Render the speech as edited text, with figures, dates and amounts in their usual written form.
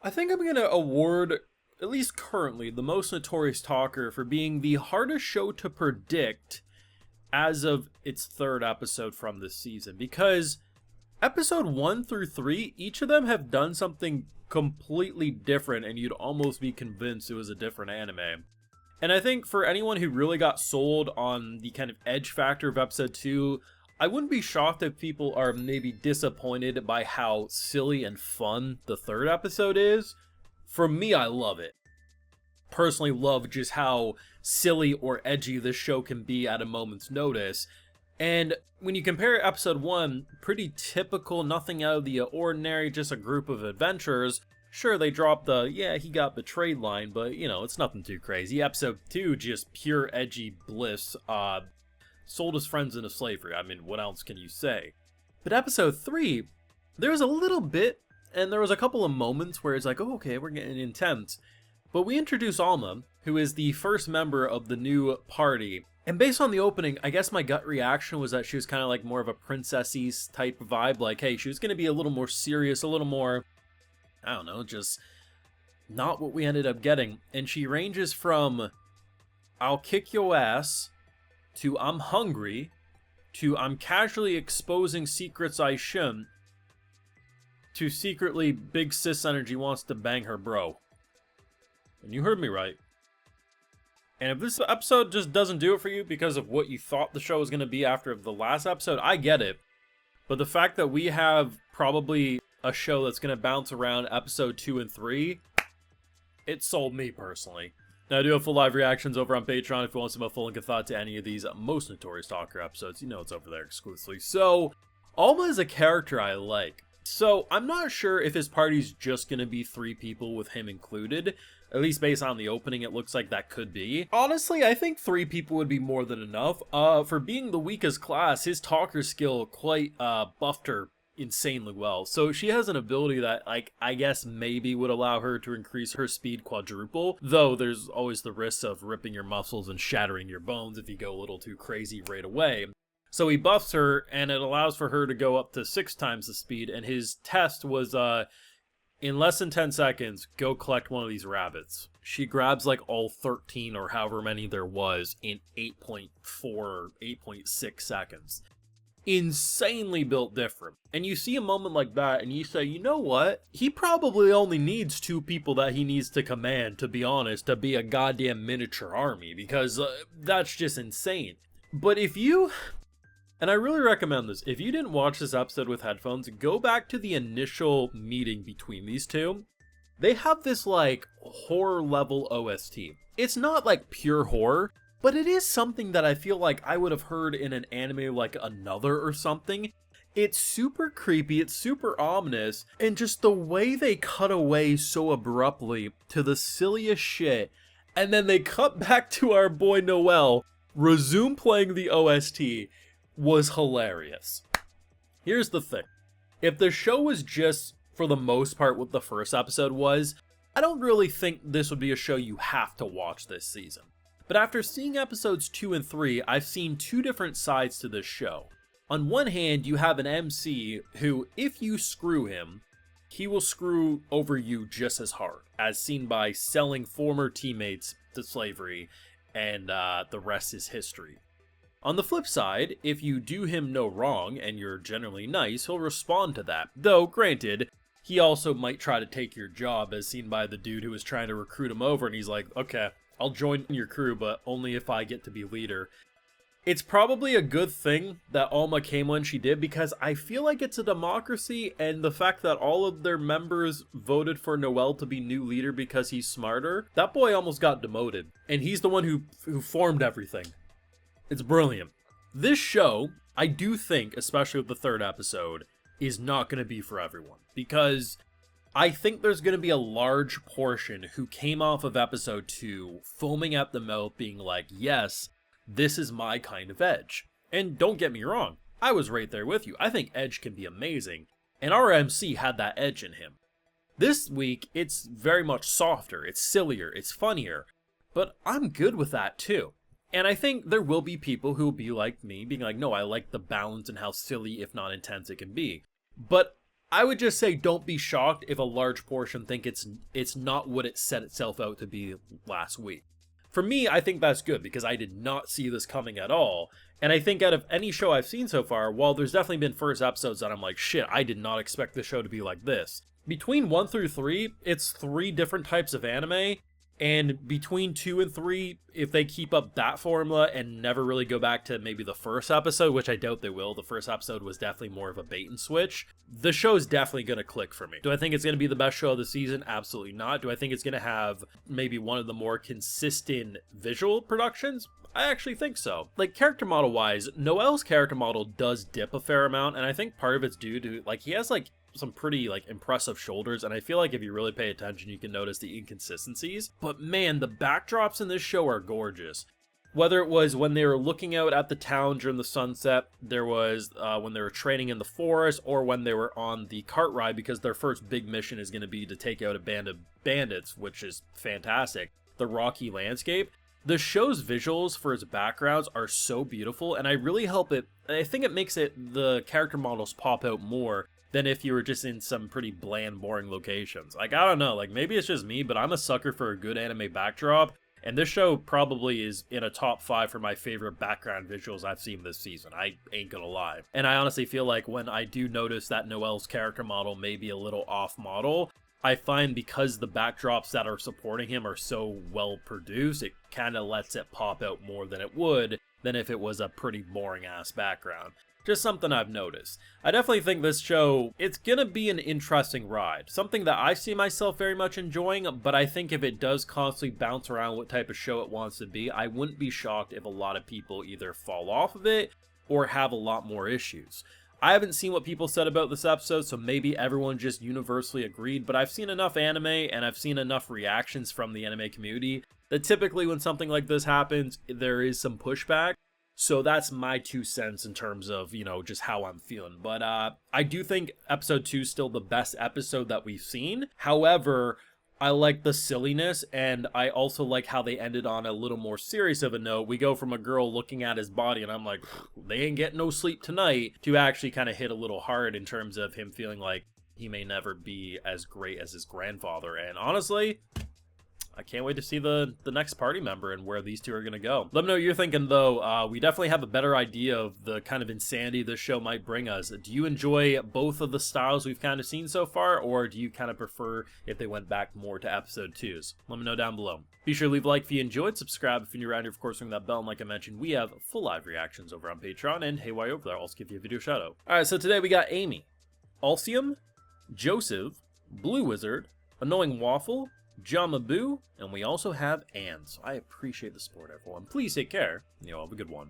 I think I'm going to award, at least currently, the Most Notorious Talker for being the hardest show to predict as of its third episode from this season. Because episode 1 through 3, each of them have done something completely different, and you'd almost be convinced it was a different anime. And I think for anyone who really got sold on the kind of edge factor of episode 2, I wouldn't be shocked if people are maybe disappointed by how silly and fun the third episode is. For me, I love it. Personally love just how silly or edgy this show can be at a moment's notice. And when you compare episode 1, pretty typical, nothing out of the ordinary, just a group of adventurers. Sure, they dropped the, yeah, he got betrayed line, but, you know, it's nothing too crazy. Episode 2, just pure edgy bliss, sold his friends into slavery. I mean, what else can you say? But episode 3, there was a little bit, and there was a couple of moments where it's like, oh, okay, we're getting intense. But we introduce Alma, who is the first member of the new party. And based on the opening, I guess my gut reaction was that she was kind of like more of a princessy type vibe. Like, hey, she was going to be a little more serious, a little more, I don't know, just not what we ended up getting. And she ranges from, I'll kick your ass, to I'm hungry, to I'm casually exposing secrets I shouldn't, to secretly big sis energy wants to bang her bro. And you heard me right. And if this episode just doesn't do it for you because of what you thought the show was going to be after the last episode, I get it. But the fact that we have probably a show that's going to bounce around episode 2 and 3, it sold me personally. Now, I do have full live reactions over on Patreon if you want some full and good thought to any of these Most Notorious Talker episodes. You know it's over there exclusively. So, Alma is a character I like. So, I'm not sure if his party's just going to be 3 people with him included. At least based on the opening, it looks like that could be. Honestly, I think 3 people would be more than enough. For being the weakest class, his talker skill quite buffed her insanely well. So she has an ability that, like, I guess maybe would allow her to increase her speed quadruple, though there's always the risk of ripping your muscles and shattering your bones if you go a little too crazy right away. So he buffs her, and it allows for her to go up to 6 times the speed, and his test was, in less than 10 seconds, go collect one of these rabbits. She grabs like all 13 or however many there was in 8.4 or 8.6 seconds. Insanely built different. And you see a moment like that and you say, you know what? He probably only needs 2 people that he needs to command, to be honest, to be a goddamn miniature army, because that's just insane. But if you... And I really recommend this. If you didn't watch this episode with headphones, go back to the initial meeting between these two. They have this, like, horror-level OST. It's not, like, pure horror, but it is something that I feel like I would have heard in an anime like Another or something. It's super creepy, it's super ominous, and just the way they cut away so abruptly to the silliest shit, and then they cut back to our boy Noel, resume playing the OST, was hilarious. Here's the thing. If the show was just, for the most part, what the first episode was, I don't really think this would be a show you have to watch this season. But after seeing episodes 2 and 3, I've seen 2 different sides to this show. On one hand, you have an MC who, if you screw him, he will screw over you just as hard, as seen by selling former teammates to slavery, and the rest is history. On the flip side, if you do him no wrong and you're generally nice, he'll respond to that. Though, granted, he also might try to take your job, as seen by the dude who was trying to recruit him over, and he's like, okay, I'll join your crew, but only if I get to be leader. It's probably a good thing that Alma came when she did, because I feel like it's a democracy, and the fact that all of their members voted for Noel to be new leader because he's smarter, that boy almost got demoted, and he's the one who formed everything. It's brilliant. This show, I do think, especially with the third episode, is not going to be for everyone. Because I think there's going to be a large portion who came off of episode 2 foaming at the mouth being like, yes, this is my kind of edge. And don't get me wrong, I was right there with you. I think edge can be amazing. And our MC had that edge in him. This week, it's very much softer, it's sillier, it's funnier. But I'm good with that too. And I think there will be people who will be like me, being like, no, I like the balance and how silly, if not intense, it can be. But I would just say don't be shocked if a large portion think it's not what it set itself out to be last week. For me, I think that's good because I did not see this coming at all. And I think out of any show I've seen so far, while there's definitely been first episodes that I'm like, shit, I did not expect the show to be like this. Between 1 through 3, it's 3 different types of anime. And between 2 and 3, if they keep up that formula and never really go back to maybe the first episode, which I doubt they will, the first episode was definitely more of a bait and switch, the show's definitely going to click for me. Do I think it's going to be the best show of the season? Absolutely not. Do I think it's going to have maybe one of the more consistent visual productions? I actually think so. Like, character model wise, Noel's character model does dip a fair amount, and I think part of it's due to, like, he has, like, some pretty, like, impressive shoulders, and I feel like if you really pay attention, you can notice the inconsistencies. But man, the backdrops in this show are gorgeous. Whether it was when they were looking out at the town during the sunset, there was when they were training in the forest, or when they were on the cart ride, because their first big mission is going to be to take out a band of bandits, which is fantastic. The rocky landscape. The show's visuals for its backgrounds are so beautiful, and I think it makes the character models pop out more than if you were just in some pretty bland, boring locations. Like, I don't know, like, maybe it's just me, but I'm a sucker for a good anime backdrop, and this show probably is in a top 5 for my favorite background visuals I've seen this season. I ain't gonna lie. And I honestly feel like when I do notice that Noel's character model may be a little off model, I find because the backdrops that are supporting him are so well produced, it kind of lets it pop out more than it would than if it was a pretty boring ass background. Just something I've noticed. I definitely think this show, it's gonna be an interesting ride. Something that I see myself very much enjoying, but I think if it does constantly bounce around what type of show it wants to be, I wouldn't be shocked if a lot of people either fall off of it or have a lot more issues. I haven't seen what people said about this episode, so maybe everyone just universally agreed, but I've seen enough anime and I've seen enough reactions from the anime community that typically when something like this happens, there is some pushback. So that's my 2 cents in terms of, you know, just how I'm feeling. But I do think episode 2 is still the best episode that we've seen. However, I like the silliness, and I also like how they ended on a little more serious of a note. We go from a girl looking at his body, and I'm like, they ain't getting no sleep tonight, to actually kind of hit a little hard in terms of him feeling like he may never be as great as his grandfather. And honestly, I can't wait to see the next party member and where these two are going to go. Let me know what you're thinking, though. We definitely have a better idea of the kind of insanity this show might bring us. Do you enjoy both of the styles we've kind of seen so far, or do you kind of prefer if they went back more to episode 2s? Let me know down below. Be sure to leave a like if you enjoyed, subscribe if you're new around here, of course, ring that bell, and like I mentioned, we have full live reactions over on Patreon, and hey, while you're over there, I'll also give you a video shout out. Alright, so today we got Amy, Alcium, Joseph, Blue Wizard, Annoying Waffle, Jamabu, and we also have Anne. So I appreciate the support, everyone. Please take care. You know, have a good one.